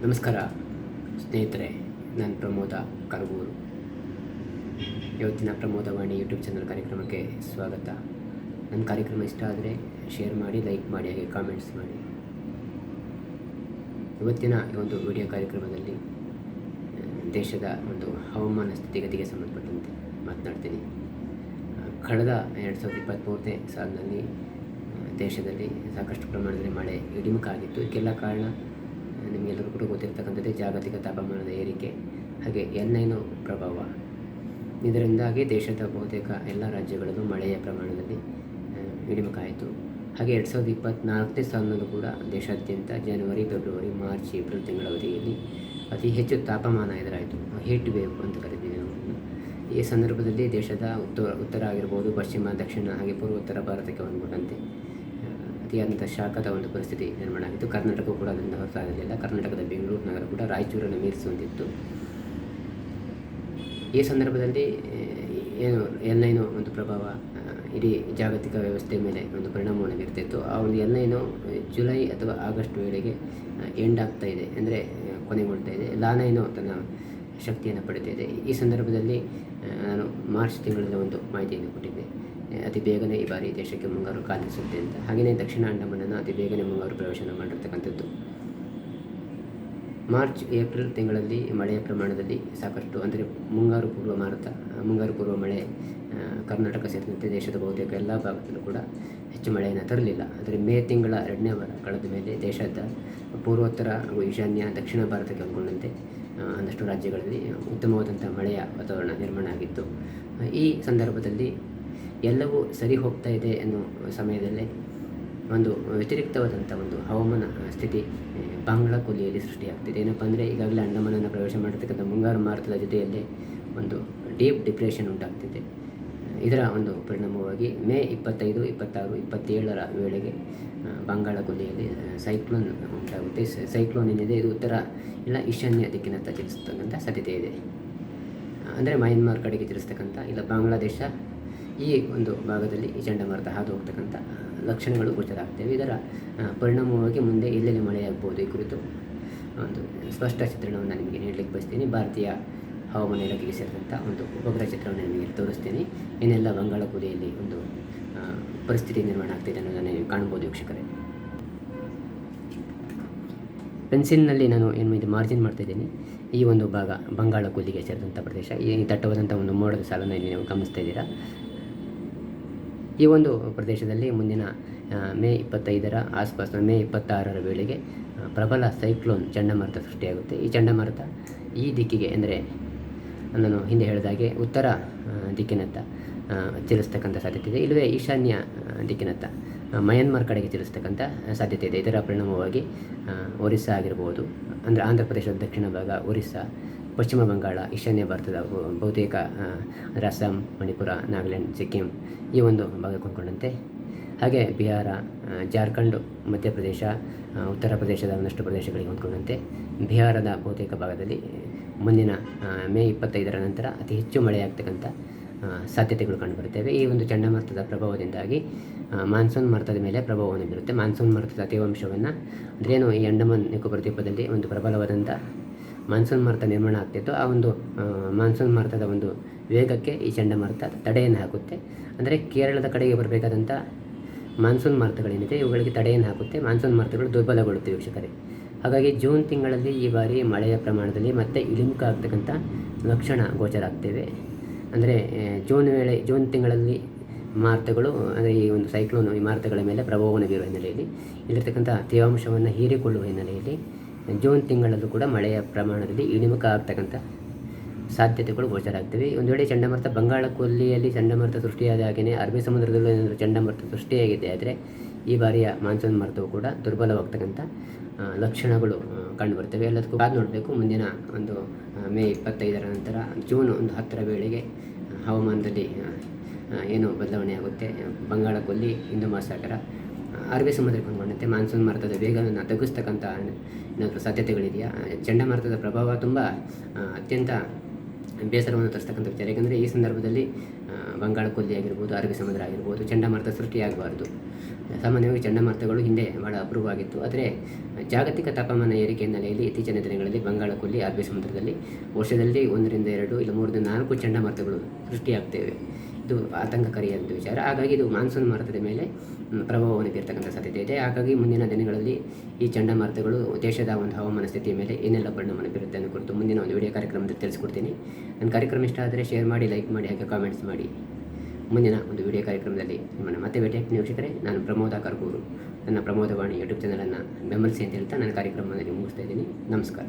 ನಮಸ್ಕಾರ ಸ್ನೇಹಿತರೆ, ನಾನು ಪ್ರಮೋದ ಕರಗೂರು. ಇವತ್ತಿನ ಪ್ರಮೋದವಾಣಿ ಯೂಟ್ಯೂಬ್ ಚಾನಲ್ ಕಾರ್ಯಕ್ರಮಕ್ಕೆ ಸ್ವಾಗತ. ನನ್ನ ಕಾರ್ಯಕ್ರಮ ಇಷ್ಟ ಆದರೆ ಶೇರ್ ಮಾಡಿ, ಲೈಕ್ ಮಾಡಿ, ಹಾಗೆ ಕಾಮೆಂಟ್ಸ್ ಮಾಡಿ. ಇವತ್ತಿನ ಈ ಒಂದು ವಿಡಿಯೋ ಕಾರ್ಯಕ್ರಮದಲ್ಲಿ ದೇಶದ ಒಂದು ಹವಾಮಾನ ಸ್ಥಿತಿಗತಿಗೆ ಸಂಬಂಧಪಟ್ಟಂತೆ ಮಾತನಾಡ್ತೀನಿ. ಕಳೆದ 2023ನೇ ಸಾಲಿನಲ್ಲಿ ದೇಶದಲ್ಲಿ ಸಾಕಷ್ಟು ಪ್ರಮಾಣದಲ್ಲಿ ಮಳೆ ಇಳಿಮುಖಾಗಿತ್ತು. ಇದಕ್ಕೆಲ್ಲ ಕಾರಣ ನಿಮಗೆಲ್ಲರೂ ಕೂಡ ಗೊತ್ತಿರ್ತಕ್ಕಂಥದ್ದೇ ಜಾಗತಿಕ ತಾಪಮಾನದ ಏರಿಕೆ, ಹಾಗೆ ಎಲ್ ನೈನೋ ಪ್ರಭಾವ. ಇದರಿಂದಾಗಿ ದೇಶದ ಬಹುತೇಕ ಎಲ್ಲ ರಾಜ್ಯಗಳಲ್ಲೂ ಮಳೆಯ ಪ್ರಮಾಣದಲ್ಲಿ ಇಳಿಮುಖ ಆಯಿತು. ಹಾಗೆ 2024ನೇ ಸಾಲಿನಲ್ಲೂ ಕೂಡ ದೇಶಾದ್ಯಂತ ಜನವರಿ, ಫೆಬ್ರವರಿ, ಮಾರ್ಚ್, ಏಪ್ರಿಲ್ ತಿಂಗಳ ಅವಧಿಯಲ್ಲಿ ಅತಿ ಹೆಚ್ಚು ತಾಪಮಾನ ಎದುರಾಯಿತು. ಹೀಟ್ ವೇವ್ ಅಂತ ಕರಿತೀವಿ ನಾವು. ಈ ಸಂದರ್ಭದಲ್ಲಿ ದೇಶದ ಉತ್ತರ ಆಗಿರ್ಬೋದು, ಪಶ್ಚಿಮ, ದಕ್ಷಿಣ ಹಾಗೆ ಪೂರ್ವೋತ್ತರ ಭಾರತಕ್ಕೆ ಹೊಂದಿಕೊಂಡಂತೆ ಅತಿಯಾದಂಥ ಶಾಖದ ಒಂದು ಪರಿಸ್ಥಿತಿ ನಿರ್ಮಾಣ ಆಗಿತ್ತು. ಕರ್ನಾಟಕವು ಕೂಡ ಅದರಿಂದ ಹೊರತಾಗಲಿಲ್ಲ. ಕರ್ನಾಟಕದ ಬೆಂಗಳೂರು ನಗರ ಕೂಡ ರಾಯಚೂರನ್ನು ಮೀರಿಸುವಂತಿತ್ತು. ಈ ಸಂದರ್ಭದಲ್ಲಿ ಎಲ್ ನೈನೋ ಒಂದು ಪ್ರಭಾವ ಇಡೀ ಜಾಗತಿಕ ವ್ಯವಸ್ಥೆ ಮೇಲೆ ಒಂದು ಪರಿಣಾಮವನ್ನು ಬೀರ್ತಿತ್ತು. ಆ ಒಂದು ಎಲ್ ನೈನೋ ಜುಲೈ ಅಥವಾ ಆಗಸ್ಟ್ ವೇಳೆಗೆ ಎಂಡ್ ಆಗ್ತಾ ಇದೆ, ಅಂದರೆ ಕೊನೆಗೊಳ್ತಾ ಇದೆ. ಲಾ ನೈನೋ ತನ್ನ ಶಕ್ತಿಯನ್ನು ಪಡಿತಾ ಇದೆ. ಈ ಸಂದರ್ಭದಲ್ಲಿ ನಾನು ಮಾರ್ಚ್ ತಿಂಗಳಲ್ಲಿ ಒಂದು ಮಾಹಿತಿಯನ್ನು ಕೊಟ್ಟಿದ್ದೆ. ಅತಿ ಬೇಗನೆ ಈ ಬಾರಿ ದೇಶಕ್ಕೆ ಮುಂಗಾರು ಕಾಲಿಸುತ್ತೆ ಅಂತ. ಹಾಗೆಯೇ ದಕ್ಷಿಣ ಅಂಡಮಾನನ್ನು ಅತಿ ಬೇಗನೆ ಮುಂಗಾರು ಪ್ರವೇಶನ ಮಾಡಿರ್ತಕ್ಕಂಥದ್ದು. ಮಾರ್ಚ್, ಏಪ್ರಿಲ್ ತಿಂಗಳಲ್ಲಿ ಮಳೆಯ ಪ್ರಮಾಣದಲ್ಲಿ ಸಾಕಷ್ಟು, ಅಂದರೆ ಮುಂಗಾರು ಪೂರ್ವ ಮಳೆ ಕರ್ನಾಟಕ ಸೇರಿದಂತೆ ದೇಶದ ಬಹುತೇಕ ಎಲ್ಲ ಭಾಗದಲ್ಲೂ ಕೂಡ ಹೆಚ್ಚು ಮಳೆಯನ್ನು ತರಲಿಲ್ಲ. ಆದರೆ ಮೇ ತಿಂಗಳ 2ನೇ ವಾರ ಕಳೆದ ಮೇಲೆ ದೇಶದ ಪೂರ್ವೋತ್ತರ ಹಾಗೂ ಈಶಾನ್ಯ, ದಕ್ಷಿಣ ಭಾರತಕ್ಕೆ ಹೊಂದಿಕೊಂಡಂತೆ ಒಂದಷ್ಟು ರಾಜ್ಯಗಳಲ್ಲಿ ಉತ್ತಮವಾದಂಥ ಮಳೆಯ ವಾತಾವರಣ ನಿರ್ಮಾಣ ಆಗಿತ್ತು. ಈ ಸಂದರ್ಭದಲ್ಲಿ ಎಲ್ಲವೂ ಸರಿ ಹೋಗ್ತಾ ಇದೆ ಅನ್ನೋ ಸಮಯದಲ್ಲೇ ಒಂದು ವ್ಯತಿರಿಕ್ತವಾದಂಥ ಒಂದು ಹವಾಮಾನ ಸ್ಥಿತಿ ಬಾಂಗ್ಲಾ ಕೊಲ್ಲಿಯಲ್ಲಿ ಸೃಷ್ಟಿಯಾಗ್ತಿದೆ. ಏನಪ್ಪ ಅಂದರೆ, ಈಗಾಗಲೇ ಅಂಡಮಾನನ್ನು ಪ್ರವೇಶ ಮಾಡಿರ್ತಕ್ಕಂಥ ಮುಂಗಾರು ಮಾರುತದ ಜೊತೆಯಲ್ಲಿ ಒಂದು ಡೀಪ್ ಡಿಪ್ರೆಷನ್ ಉಂಟಾಗ್ತಿದೆ. ಇದರ ಒಂದು ಪರಿಣಾಮವಾಗಿ ಮೇ 25, 26, 27ರ ವೇಳೆಗೆ ಬಂಗಾಳ ಕೊಲ್ಲಿಯಲ್ಲಿ ಸೈಕ್ಲೋನ್ ಉಂಟಾಗುತ್ತೆ. ಸೈಕ್ಲೋನ್ ಏನಿದೆ ಇದು ಉತ್ತರ ಇಲ್ಲ ಈಶಾನ್ಯ ದಿಕ್ಕಿನತ್ತ ಚಲಿಸ್ತಕ್ಕಂಥ ಸಾಧ್ಯತೆ ಇದೆ. ಅಂದರೆ ಮಯನ್ಮಾರ್ ಕಡೆಗೆ ಚಲಿಸ್ತಕ್ಕಂಥ ಇಲ್ಲ ಬಾಂಗ್ಲಾದೇಶ ಈ ಒಂದು ಭಾಗದಲ್ಲಿ ಈ ಚಂಡಮಾರುತ ಹಾದು ಹೋಗ್ತಕ್ಕಂಥ ಲಕ್ಷಣಗಳು ಗೋಚರ ಆಗ್ತವೆ. ಇದರ ಪರಿಣಾಮವಾಗಿ ಮುಂದೆ ಎಲ್ಲೆಲ್ಲಿ ಮಳೆಯಾಗ್ಬೋದು ಈ ಕುರಿತು ಒಂದು ಸ್ಪಷ್ಟ ಚಿತ್ರಣವನ್ನು ನಿಮಗೆ ನೀಡಲಿಕ್ಕೆ ಬಯಸ್ತೀನಿ. ಭಾರತೀಯ ಹವಾಮಾನ ಇಲಾಖೆಗೆ ಸೇರಿದಂಥ ಒಂದು ಉಪಗ್ರಹ ಚಿತ್ರವನ್ನು ನಿಮಗೆ ತೋರಿಸ್ತೀನಿ. ಏನೆಲ್ಲ ಬಂಗಾಳ ಕೊಲ್ಲಿಯಲ್ಲಿ ಒಂದು ಪರಿಸ್ಥಿತಿ ನಿರ್ಮಾಣ ಆಗ್ತಿದೆ ಅನ್ನೋದನ್ನು ನೀವು ಕಾಣ್ಬೋದು ವೀಕ್ಷಕರೇ. ಪೆನ್ಸಿಲ್ನಲ್ಲಿ ನಾನು ಇದು ಮಾರ್ಜಿನ್ ಮಾಡ್ತಾಯಿದ್ದೀನಿ. ಈ ಒಂದು ಭಾಗ ಬಂಗಾಳ ಕೊಲ್ಲಿಗೆ ಸೇರಿದಂಥ ಪ್ರದೇಶ. ಈ ದಟ್ಟವಾದಂಥ ಒಂದು ಮೋಡದ ಸಾಲನ್ನು ಇಲ್ಲಿ ನೀವು ಗಮನಿಸ್ತಾ ಇದ್ದೀರಾ. ಈ ಒಂದು ಪ್ರದೇಶದಲ್ಲಿ ಮುಂದಿನ ಮೇ 25ರ ಆಸ್ಪಾಸ್, ಮೇ 26ರ ವೇಳೆಗೆ ಪ್ರಬಲ ಸೈಕ್ಲೋನ್ ಚಂಡಮಾರುತ ಸೃಷ್ಟಿಯಾಗುತ್ತೆ. ಈ ಚಂಡಮಾರುತ ಈ ದಿಕ್ಕಿಗೆ, ಅಂದರೆ ನಾನು ಹಿಂದೆ ಹೇಳಿದಾಗೆ ಉತ್ತರ ದಿಕ್ಕಿನತ್ತ ಚಲಿಸ್ತಕ್ಕಂಥ ಸಾಧ್ಯತೆ ಇದೆ. ಇಲ್ಲವೇ ಈಶಾನ್ಯ ದಿಕ್ಕಿನತ್ತ ಮಯನ್ಮಾರ್ ಕಡೆಗೆ ಚಲಿಸ್ತಕ್ಕಂಥ ಸಾಧ್ಯತೆ ಇದೆ. ಇದರ ಪರಿಣಾಮವಾಗಿ ಒರಿಸ್ಸಾ ಆಗಿರ್ಬೋದು, ಅಂದರೆ ಆಂಧ್ರ ಪ್ರದೇಶದ ದಕ್ಷಿಣ ಭಾಗ, ಒರಿಸ್ಸಾ, ಪಶ್ಚಿಮ ಬಂಗಾಳ, ಈಶಾನ್ಯ ಭಾರತದ ಬಹುತೇಕ ಅಸ್ಸಾಂ, ಮಣಿಪುರ, ನಾಗಾಲ್ಯಾಂಡ್, ಸಿಕ್ಕಿಂ ಈ ಒಂದು ಭಾಗಕ್ಕೆ ಹೊಂದ್ಕೊಂಡಂತೆ, ಹಾಗೆ ಬಿಹಾರ, ಜಾರ್ಖಂಡ್, ಮಧ್ಯಪ್ರದೇಶ, ಉತ್ತರ ಪ್ರದೇಶದ ಒಂದಷ್ಟು ಪ್ರದೇಶಗಳಿಗೆ ಹೊಂದ್ಕೊಂಡಂತೆ ಬಿಹಾರದ ಬಹುತೇಕ ಭಾಗದಲ್ಲಿ ಮುಂದಿನ ಮೇ 25ರ ನಂತರ ಅತಿ ಹೆಚ್ಚು ಮಳೆಯಾಗ್ತಕ್ಕಂಥ ಸಾಧ್ಯತೆಗಳು ಕಂಡುಬರುತ್ತವೆ. ಈ ಒಂದು ಚಂಡಮಾರುತದ ಪ್ರಭಾವದಿಂದಾಗಿ ಮಾನ್ಸೂನ್ ಮಾರುತದ ಮೇಲೆ ಪ್ರಭಾವವನ್ನು ಬೀರುತ್ತೆ. ಮಾನ್ಸೂನ್ ಮಾರುತದ ತೇವಾಂಶವನ್ನು, ಅಂದ್ರೇನು, ಈ ಅಂಡಮಾನ್ ನಿಕೋಬಾರ್ ದ್ವೀಪದಲ್ಲಿ ಒಂದು ಪ್ರಬಲವಾದಂಥ ಮಾನ್ಸೂನ್ ಮಾರುತ ನಿರ್ಮಾಣ ಆಗ್ತಿತ್ತು. ಆ ಒಂದು ಮಾನ್ಸೂನ್ ಮಾರುತದ ಒಂದು ವೇಗಕ್ಕೆ ಈ ಚಂಡಮಾರುತ ತಡೆಯನ್ನು ಹಾಕುತ್ತೆ. ಅಂದರೆ ಕೇರಳದ ಕಡೆಗೆ ಬರಬೇಕಾದಂಥ ಮಾನ್ಸೂನ್ ಮಾರುತಗಳೇನಿದೆ ಇವುಗಳಿಗೆ ತಡೆಯನ್ನು ಹಾಕುತ್ತೆ. ಮಾನ್ಸೂನ್ ಮಾರುತಗಳು ದುರ್ಬಲಗೊಳ್ಳುತ್ತವೆ ವೀಕ್ಷಕರೇ. ಹಾಗಾಗಿ ಜೂನ್ ತಿಂಗಳಲ್ಲಿ ಈ ಬಾರಿ ಮಳೆಯ ಪ್ರಮಾಣದಲ್ಲಿ ಮತ್ತೆ ಇಳಿಮುಖ ಆಗ್ತಕ್ಕಂಥ ಲಕ್ಷಣ ಗೋಚರ ಆಗ್ತವೆ. ಅಂದರೆ ಜೂನ್ ತಿಂಗಳಲ್ಲಿ ಮಾರುತಗಳು, ಅಂದರೆ ಈ ಒಂದು ಸೈಕ್ಲೋನ್ ಈ ಮಾರುತಗಳ ಮೇಲೆ ಪ್ರಭಾವವನ್ನು ಬೀರುವ ಹಿನ್ನೆಲೆಯಲ್ಲಿ, ಇಲ್ಲಿರ್ತಕ್ಕಂಥ ತೇವಾಂಶವನ್ನು ಹೀರಿಕೊಳ್ಳುವ ಹಿನ್ನೆಲೆಯಲ್ಲಿ ಜೂನ್ ತಿಂಗಳಲ್ಲೂ ಕೂಡ ಮಳೆಯ ಪ್ರಮಾಣದಲ್ಲಿ ಇಳಿಮುಖ ಆಗ್ತಕ್ಕಂಥ ಸಾಧ್ಯತೆಗಳು ಗೋಚರ ಆಗ್ತವೆ. ಒಂದು ವೇಳೆ ಚಂಡಮಾರುತ ಬಂಗಾಳ ಕೊಲ್ಲಿಯಲ್ಲಿ ಚಂಡಮಾರುತ ಸೃಷ್ಟಿಯಾದ ಹಾಗೆಯೇ ಅರಬ್ಬಿ ಸಮುದ್ರದಲ್ಲೂ ಏನಾದರೂ ಚಂಡಮಾರುತ ಸೃಷ್ಟಿಯಾಗಿದೆ ಆದರೆ ಈ ಬಾರಿಯ ಮಾನ್ಸೂನ್ ಮಾರುತವು ಕೂಡ ದುರ್ಬಲವಾಗ್ತಕ್ಕಂಥ ಲಕ್ಷಣಗಳು ಕಂಡುಬರ್ತವೆ. ಎಲ್ಲದಕ್ಕೂ ಕಾದು ನೋಡಬೇಕು. ಮುಂದಿನ ಒಂದು ಮೇ 25ರ ನಂತರ ಜೂನ್ 10ರ ವೇಳೆಗೆ ಹವಾಮಾನದಲ್ಲಿ ಏನು ಬದಲಾವಣೆ ಆಗುತ್ತೆ. ಬಂಗಾಳ ಕೊಲ್ಲಿ, ಹಿಂದೂ ಮಹಾಸಾಗರ, ಅರಬ್ಬಿ ಸಮುದ್ರಕ್ಕೆ ಹೊಂದ್ಕೊಂಡಂತೆ ಮಾನ್ಸೂನ್ ಮಾರುತದ ವೇಗವನ್ನು ತಗ್ಗಿಸ್ತಕ್ಕಂಥ ಏನಾದರೂ ಸಾಧ್ಯತೆಗಳಿದೆಯಾ? ಚಂಡಮಾರುತದ ಪ್ರಭಾವ ತುಂಬ ಅತ್ಯಂತ ಬೇಸರವನ್ನು ತರಿಸ್ತಕ್ಕಂಥ ವಿಚಾರ. ಏಕೆಂದರೆ ಈ ಸಂದರ್ಭದಲ್ಲಿ ಬಂಗಾಳ ಕೊಲ್ಲಿ ಆಗಿರ್ಬೋದು, ಅರಬ್ಬಿ ಸಮುದ್ರ ಆಗಿರ್ಬೋದು ಚಂಡಮಾರುತ ಸೃಷ್ಟಿಯಾಗಬಾರ್ದು. ಸಾಮಾನ್ಯವಾಗಿ ಚಂಡಮಾರುತಗಳು ಹಿಂದೆ ಬಹಳ ಅಪರೂಪವಾಗಿತ್ತು. ಆದರೆ ಜಾಗತಿಕ ತಾಪಮಾನ ಏರಿಕೆ ಹಿನ್ನೆಲೆಯಲ್ಲಿ ಇತ್ತೀಚಿನ ದಿನಗಳಲ್ಲಿ ಬಂಗಾಳ ಕೊಲ್ಲಿ, ಅರಬ್ಬಿ ಸಮುದ್ರದಲ್ಲಿ ವರ್ಷದಲ್ಲಿ 1 ರಿಂದ 2 ಇಲ್ಲ 3 ರಿಂದ 4 ಚಂಡಮಾರುತಗಳು ಸೃಷ್ಟಿಯಾಗ್ತವೆ. ಇದು ಆತಂಕಕಾರಿಯಾದ ವಿಚಾರ. ಹಾಗಾಗಿ ಇದು ಮಾನ್ಸೂನ್ ಮಾರುತದ ಮೇಲೆ ಪ್ರಭಾವವನ್ನು ಬೀರ್ತಕ್ಕಂಥ ಸಾಧ್ಯತೆ ಇದೆ. ಹಾಗಾಗಿ ಮುಂದಿನ ದಿನಗಳಲ್ಲಿ ಈ ಚಂಡಮಾರುತಗಳು ದೇಶದ ಒಂದು ಹವಾಮಾನ ಸ್ಥಿತಿಯ ಮೇಲೆ ಏನೆಲ್ಲ ಪರಿಣಾಮವನ್ನು ಬೀರುತ್ತೆ ಅನ್ನೋ ಕುರಿತು ಮುಂದಿನ ಒಂದು ವಿಡಿಯೋ ಕಾರ್ಯಕ್ರಮದಲ್ಲಿ ತಿಳಿಸ್ಕೊಡ್ತೀನಿ. ನನ್ನ ಕಾರ್ಯಕ್ರಮ ಇಷ್ಟ ಆದರೆ ಶೇರ್ ಮಾಡಿ, ಲೈಕ್ ಮಾಡಿ, ಹಾಗೆ ಕಾಮೆಂಟ್ಸ್ ಮಾಡಿ. ಮುಂದಿನ ಒಂದು ವಿಡಿಯೋ ಕಾರ್ಯಕ್ರಮದಲ್ಲಿ ನಿಮ್ಮನ್ನು ಮತ್ತೆ ಭೇಟಿಯಾಗ್ತೀನಿ ವೀಕ್ಷಕರೇ. ನಾನು ಪ್ರಮೋದ ಕರ್ಗೂರು. ನನ್ನ ಪ್ರಮೋದವಾಣಿ ಯೂಟ್ಯೂಬ್ ಚಾನಲನ್ನು ಬೆಂಬಲಿಸಿ ಅಂತ ಹೇಳ್ತಾ ನನ್ನ ಕಾರ್ಯಕ್ರಮವನ್ನು ಮುಗಿಸ್ತಾ ಇದ್ದೀನಿ. ನಮಸ್ಕಾರ.